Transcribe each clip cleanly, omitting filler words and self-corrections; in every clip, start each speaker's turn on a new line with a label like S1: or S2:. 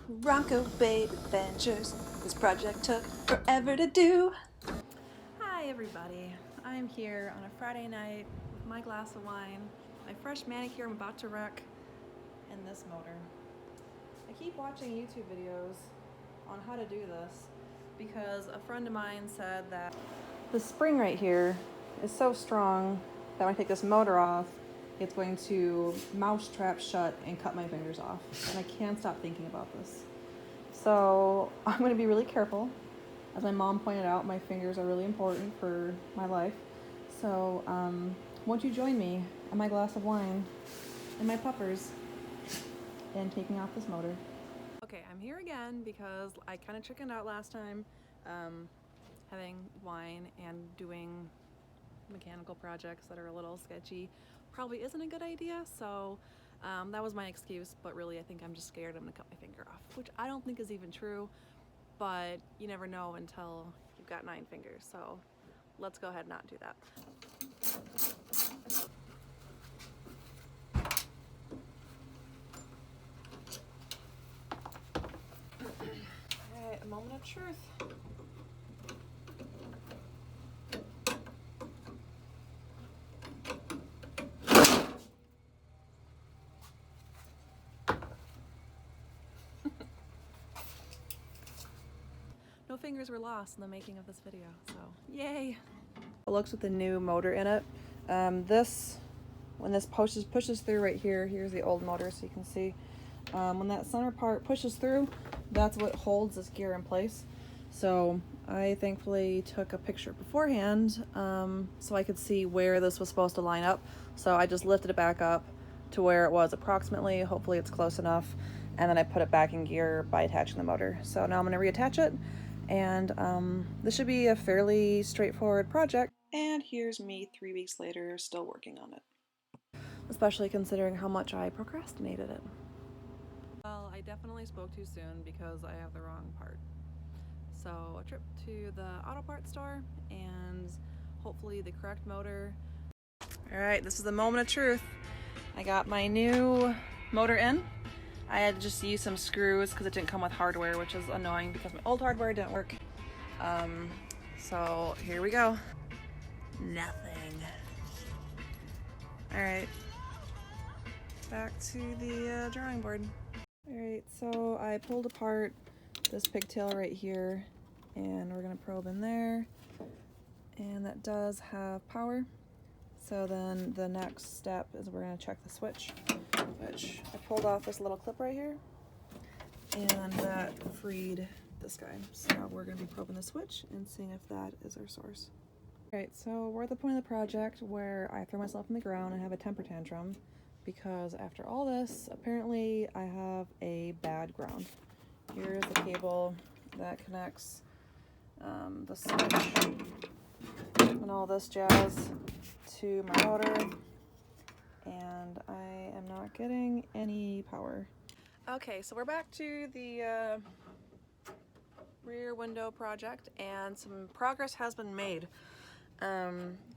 S1: Bronco Babe Adventures. This project took forever to do. Hi everybody, I'm here on a Friday night with my glass of wine, my fresh manicure I'm about to wreck, and this motor. I keep watching YouTube videos on how to do this because a friend of mine said that the spring right here is so strong that when I take this motor off, it's going to mousetrap shut and cut my fingers off. And I can't stop thinking about this. So I'm going to be really careful. As my mom pointed out, my fingers are really important for my life. So won't you join me and my glass of wine and my puppers in taking off this motor? Okay, I'm here again because I kind of chickened out last time having wine and doing mechanical projects that are a little sketchy probably isn't a good idea, so that was my excuse, but really I think I'm just scared I'm gonna cut my finger off, which I don't think is even true, but you never know until you've got 9 fingers, so let's go ahead and not do that. Alright, a moment of truth. No fingers were lost in the making of this video, so yay! It looks with the new motor in it. When this pushes through right here, here's the old motor so you can see. When that center part pushes through, that's what holds this gear in place. So I thankfully took a picture beforehand so I could see where this was supposed to line up. So I just lifted it back up to where it was approximately. Hopefully it's close enough. And then I put it back in gear by attaching the motor. So now I'm going to reattach it. And this should be a fairly straightforward project. And here's me 3 weeks later still working on it. Especially considering how much I procrastinated it. Well, I definitely spoke too soon because I have the wrong part. So a trip to the auto parts store and hopefully the correct motor. Alright, this is the moment of truth. I got my new motor in. I had to just use some screws because it didn't come with hardware, which is annoying because my old hardware didn't work. So here we go. Nothing. Alright, back to the drawing board. Alright, so I pulled apart this pigtail right here and we're gonna probe in there, and that does have power. So then the next step is we're gonna check the switch, which I pulled off this little clip right here, and that freed this guy. So now we're gonna be probing the switch and seeing if that is our source. Alright, so we're at the point of the project where I throw myself in the ground and have a temper tantrum because after all this, apparently I have a bad ground. Here's the cable that connects the switch and all this jazz to my motor, and I am not getting any power. Okay, so we're back to the rear window project, and some progress has been made.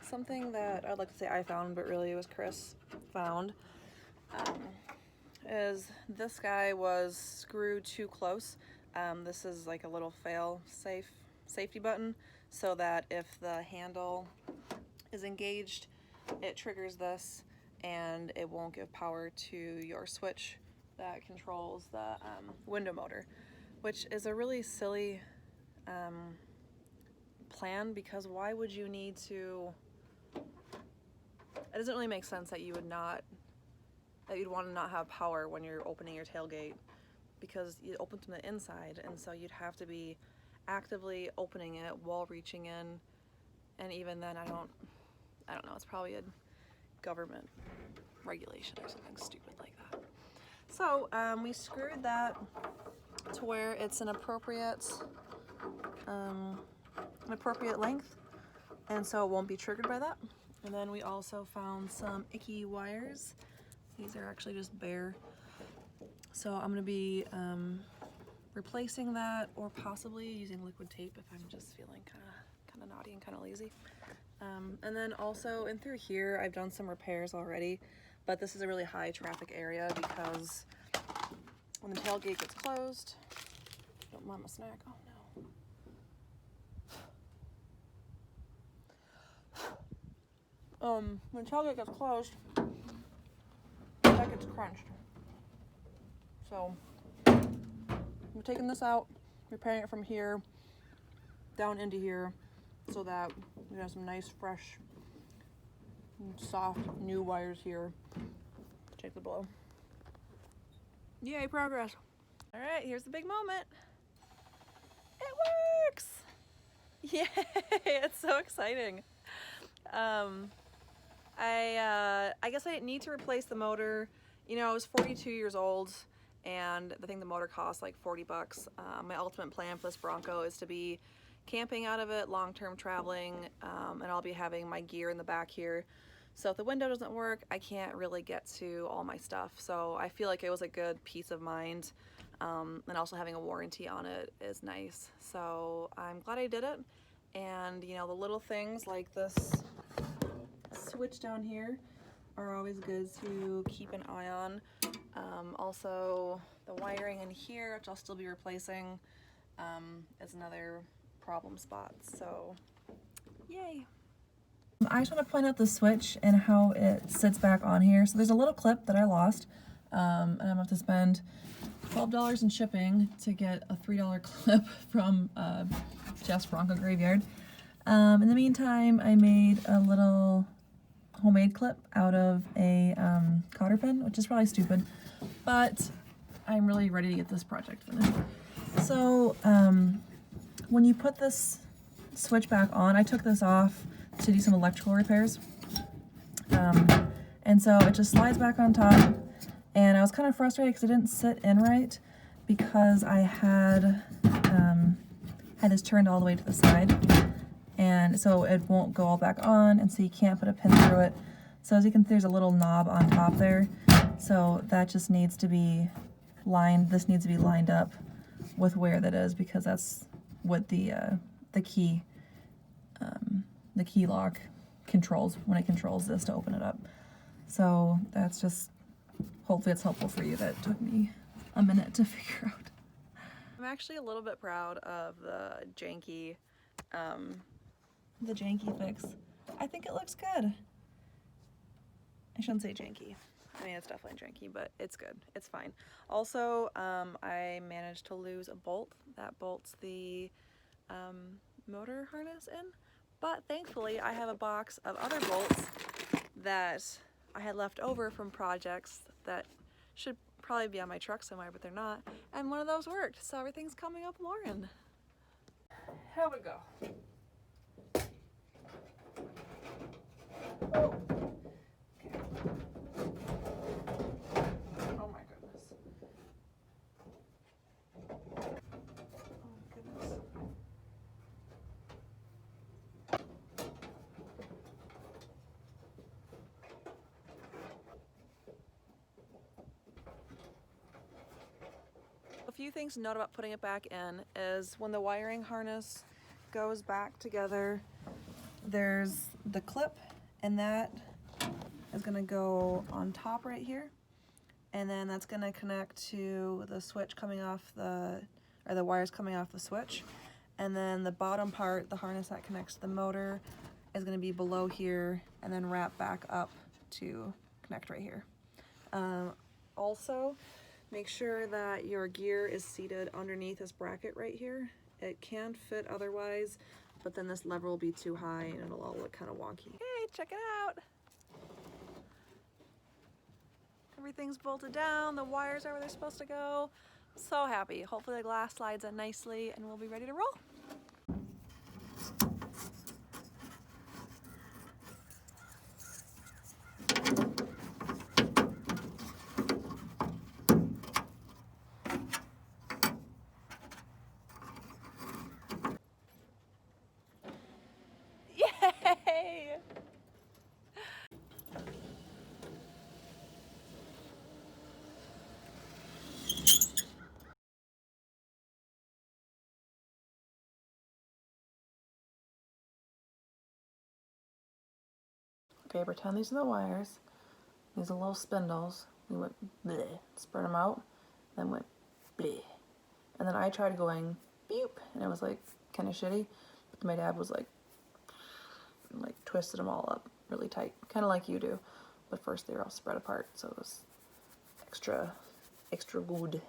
S1: Something that I'd like to say I found, but really it was Chris found, is this guy was screwed too close. This is like a little fail-safe safety button so that if the handle is engaged, it triggers this and it won't give power to your switch that controls the window motor, which is a really silly plan, because why would you need to? It doesn't really make sense that you'd want to not have power when you're opening your tailgate, because you open from the inside, and so you'd have to be actively opening it while reaching in, and even then I don't know, it's probably a government regulation or something stupid like that. So we screwed that to where it's an appropriate length, and so it won't be triggered by that. And then we also found some icky wires. These are actually just bare. So I'm gonna be replacing that, or possibly using liquid tape if I'm just feeling kind of naughty and kind of lazy. And then also in through here, I've done some repairs already, but this is a really high traffic area because when the tailgate gets closed. Don't mind my snack. Oh no. When the tailgate gets closed, that gets crunched. So I'm taking this out, repairing it from here down into here, so that we have some nice, fresh, soft, new wires here. Take the blow. Yay, progress. All right, here's the big moment. It works! Yay, it's so exciting. I guess I didn't need to replace the motor. You know, I was 42 years old, and I think the motor cost like 40 bucks. My ultimate plan for this Bronco is to be camping out of it, long-term traveling, and I'll be having my gear in the back here. So if the window doesn't work, I can't really get to all my stuff. So I feel like it was a good peace of mind, and also having a warranty on it is nice. So I'm glad I did it. And you know, the little things like this switch down here are always good to keep an eye on. Also, the wiring in here, which I'll still be replacing, is another problem spot. So yay. I just want to point out the switch and how it sits back on here. So there's a little clip that I lost, and I'm gonna have to spend $12 in shipping to get a $3 clip from Jeff's Bronco Graveyard. In the meantime, I made a little homemade clip out of a cotter pin, which is probably stupid, but I'm really ready to get this project finished. So when you put this switch back on, I took this off to do some electrical repairs, and so it just slides back on top, and I was kind of frustrated because it didn't sit in right because I had this turned all the way to the side, and so it won't go all back on, and so you can't put a pin through it. So as you can see, there's a little knob on top there, so that just needs to be lined. This needs to be lined up with where that is, because that's what the key lock controls when it controls this to open it up. So that's just, hopefully it's helpful for you. That took me a minute to figure out. I'm actually a little bit proud of the janky fix. I think it looks good. I shouldn't say janky. I mean, it's definitely janky, but it's good. It's fine. Also, I managed to lose a bolt that bolts the motor harness in, but thankfully I have a box of other bolts that I had left over from projects that should probably be on my truck somewhere, but they're not, and one of those worked, so everything's coming up Lauren. Here we go. Oh. Oh my goodness. Oh goodness. A few things to note about putting it back in is when the wiring harness goes back together, there's the clip, and that is going to go on top right here, and then that's going to connect to the switch coming off the wires coming off the switch, and then the bottom part, the harness that connects to the motor, is going to be below here and then wrap back up to connect right here. Also, make sure that your gear is seated underneath this bracket right here. It can fit otherwise, but then this lever will be too high and it'll all look kind of wonky. Hey, check it out! Everything's bolted down, the wires are where they're supposed to go. So happy. Hopefully the glass slides in nicely and we'll be ready to roll. Yay! Okay, pretend these are the wires. These are little spindles. We went bleh, spread them out, then went
S2: bleh. And then I tried going beep, and it was like kind of shitty. But my dad was like twisted them all up really tight, kind of like you do. But first they were all spread apart, so it was extra good.